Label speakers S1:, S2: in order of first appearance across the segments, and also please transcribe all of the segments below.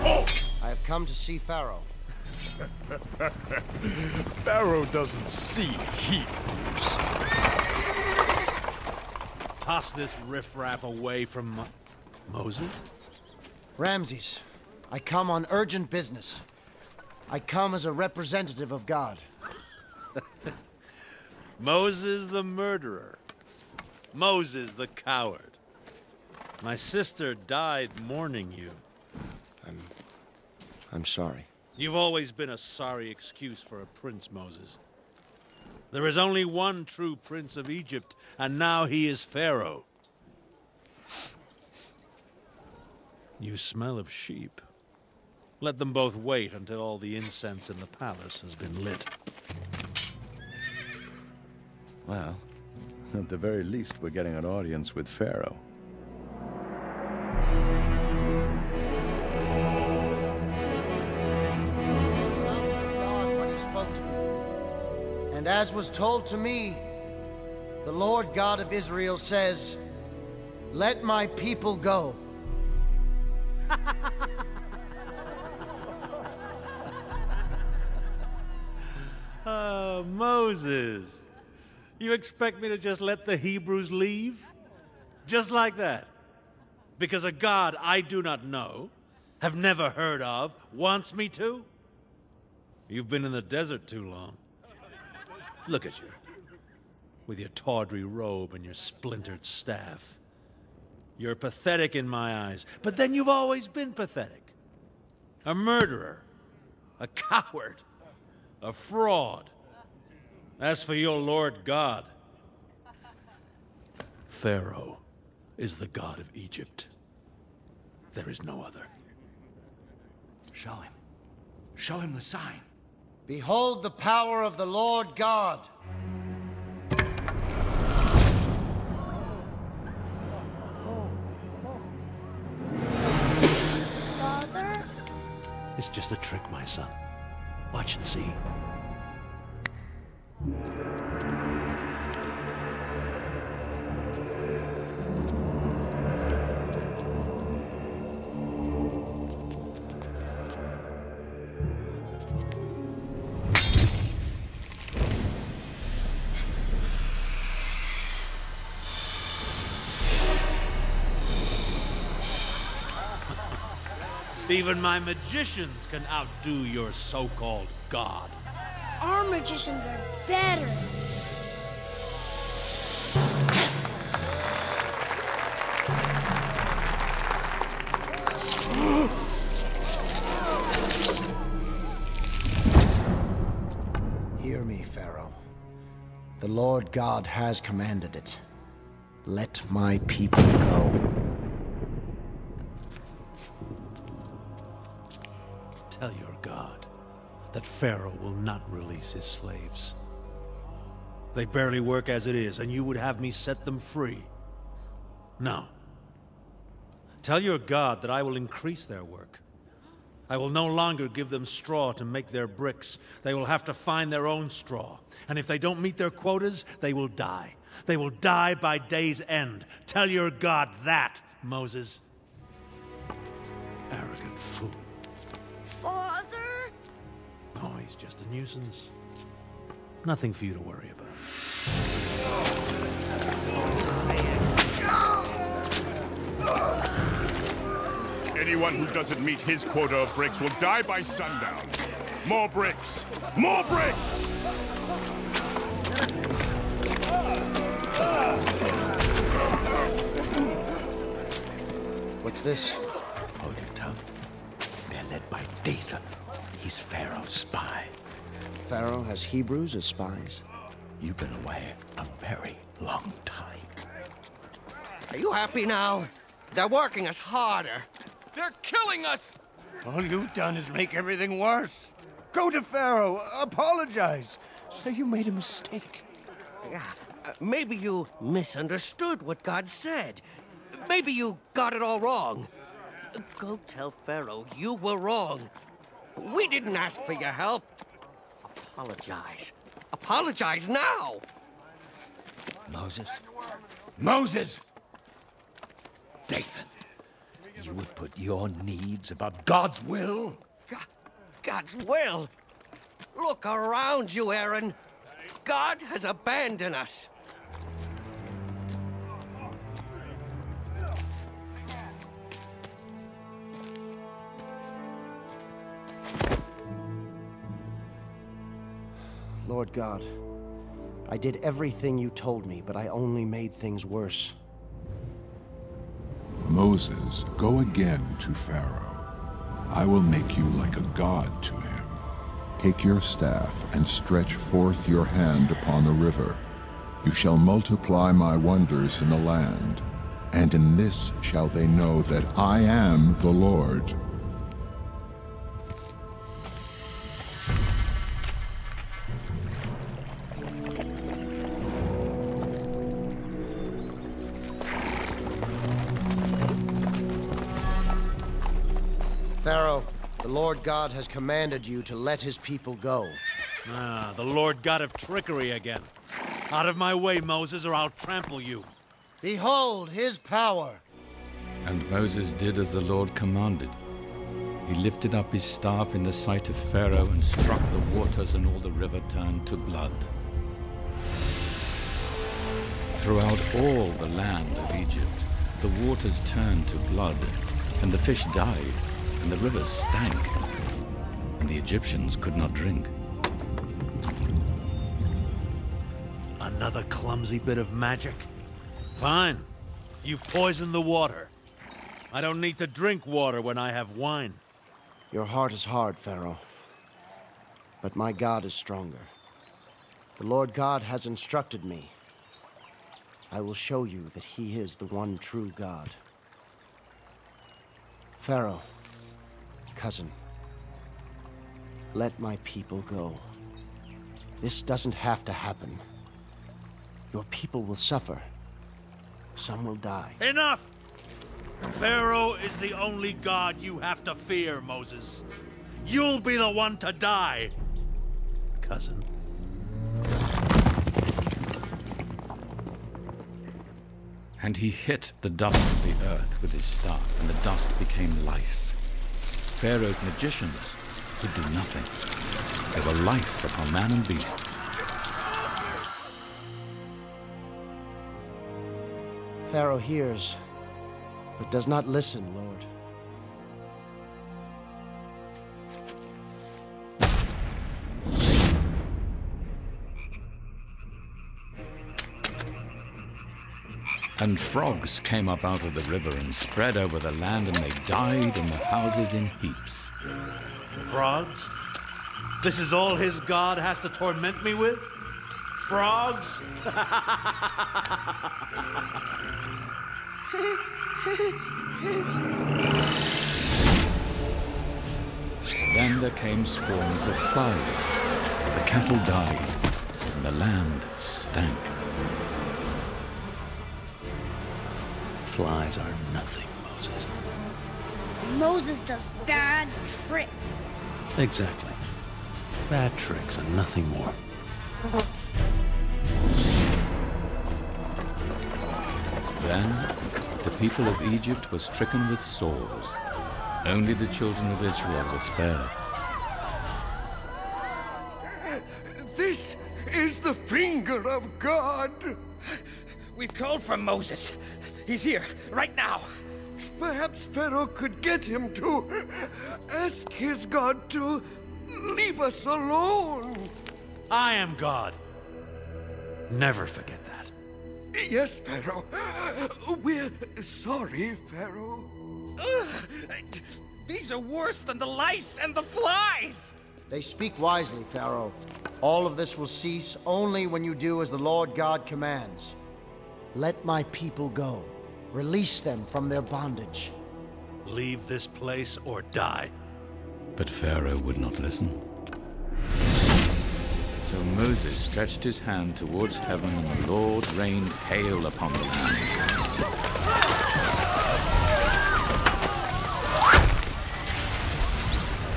S1: I have come to see Pharaoh.
S2: Pharaoh doesn't see Hebrews.
S3: Toss this riffraff away from Moses?
S1: Ramses, I come on urgent business. I come as a representative of God.
S3: Moses the murderer. Moses the coward. My sister died mourning you.
S1: I'm sorry.
S3: You've always been a sorry excuse for a prince, Moses. There is only one true prince of Egypt, and now he is Pharaoh. You smell of sheep. Let them both wait until all the incense in the palace has been lit.
S2: Well, at the very least, we're getting an audience with Pharaoh.
S1: God when he spoke to me. And as was told to me, the Lord God of Israel says, "Let my people go."
S3: Oh, Moses. You expect me to just let the Hebrews leave? Just like that? Because a God I do not know, have never heard of, wants me to? You've been in the desert too long. Look at you. With your tawdry robe and your splintered staff. You're pathetic in my eyes, but then you've always been pathetic. A murderer, a coward, a fraud. As for your Lord God, Pharaoh is the god of Egypt. There is no other.
S4: Show him. Show him the sign.
S1: Behold the power of the Lord God.
S5: Father?
S3: It's just a trick, my son. Watch and see. Even my magicians can outdo your so-called god.
S5: Our magicians are better.
S1: Hear me, Pharaoh. The Lord God has commanded it. Let my people go.
S3: Tell your God that Pharaoh will not release his slaves. They barely work as it is, and you would have me set them free. No. Tell your God that I will increase their work. I will no longer give them straw to make their bricks. They will have to find their own straw. And if they don't meet their quotas, they will die. They will die by day's end. Tell your God that, Moses. Arrogant fool.
S5: Father?
S3: Oh, he's just a nuisance. Nothing for you to worry about.
S6: Anyone who doesn't meet his quota of bricks will die by sundown. More bricks! More bricks!
S1: What's this?
S4: Hold your tongue. They're led by Dathan. He's Pharaoh's spy.
S1: Pharaoh has Hebrews as spies?
S4: You've been away a very long time.
S7: Are you happy now? They're working us harder. They're killing us!
S8: All you've done is make everything worse. Go to Pharaoh, apologize. Say you made a mistake.
S7: Yeah, maybe you misunderstood what God said. Maybe you got it all wrong. Go tell Pharaoh you were wrong. We didn't ask for your help. Apologize. Apologize now!
S4: Moses? Moses! Dathan, you You would put your needs above God's will?
S7: God's will? Look around you, Aaron. God has abandoned us.
S1: Lord God, I did everything you told me, but I only made things worse.
S9: Moses, go again to Pharaoh. I will make you like a god to him. Take your staff and stretch forth your hand upon the river. You shall multiply my wonders in the land, and in this shall they know that I am the Lord.
S1: Pharaoh, the Lord God has commanded you to let his people go.
S3: Ah, the Lord God of trickery again. Out of my way, Moses, or I'll trample you.
S1: Behold his power!
S10: And Moses did as the Lord commanded. He lifted up his staff in the sight of Pharaoh and struck the waters, and all the river turned to blood. Throughout all the land of Egypt, the waters turned to blood, and the fish died, and the rivers stank, and the Egyptians could not drink.
S3: Another clumsy bit of magic? Fine. You've poisoned the water. I don't need to drink water when I have wine.
S1: Your heart is hard, Pharaoh. But my God is stronger. The Lord God has instructed me. I will show you that he is the one true God. Pharaoh, cousin, let my people go. This doesn't have to happen. Your people will suffer. Some will die.
S3: Enough! Pharaoh is the only god you have to fear, Moses. You'll be the one to die, cousin.
S10: And he hit the dust of the earth with his staff, and the dust became lice. Pharaoh's magicians could do nothing. There were lice upon man and beast.
S1: Pharaoh hears, but does not listen, Lord.
S10: And frogs came up out of the river and spread over the land, and they died in the houses in heaps.
S3: Frogs? This is all his god has to torment me with? Frogs?
S10: Then there came swarms of flies. The cattle died, and the land stank.
S4: Flies are nothing, Moses.
S5: Moses does bad tricks.
S4: Exactly. Bad tricks and nothing more.
S10: Then the people of Egypt were stricken with sores. Only the children of Israel were spared.
S7: This is the finger of God.
S11: We've called for Moses. He's here, right now.
S7: Perhaps Pharaoh could get him to ask his God to leave us alone.
S3: I am God. Never forget that.
S7: Yes, Pharaoh. We're sorry, Pharaoh.
S11: These are worse than the lice and the flies.
S1: They speak wisely, Pharaoh. All of this will cease only when you do as the Lord God commands. Let my people go. Release them from their bondage.
S3: Leave this place or die.
S10: But Pharaoh would not listen. So Moses stretched his hand towards heaven, and the Lord rained hail upon the land.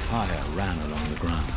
S10: Fire ran along the ground.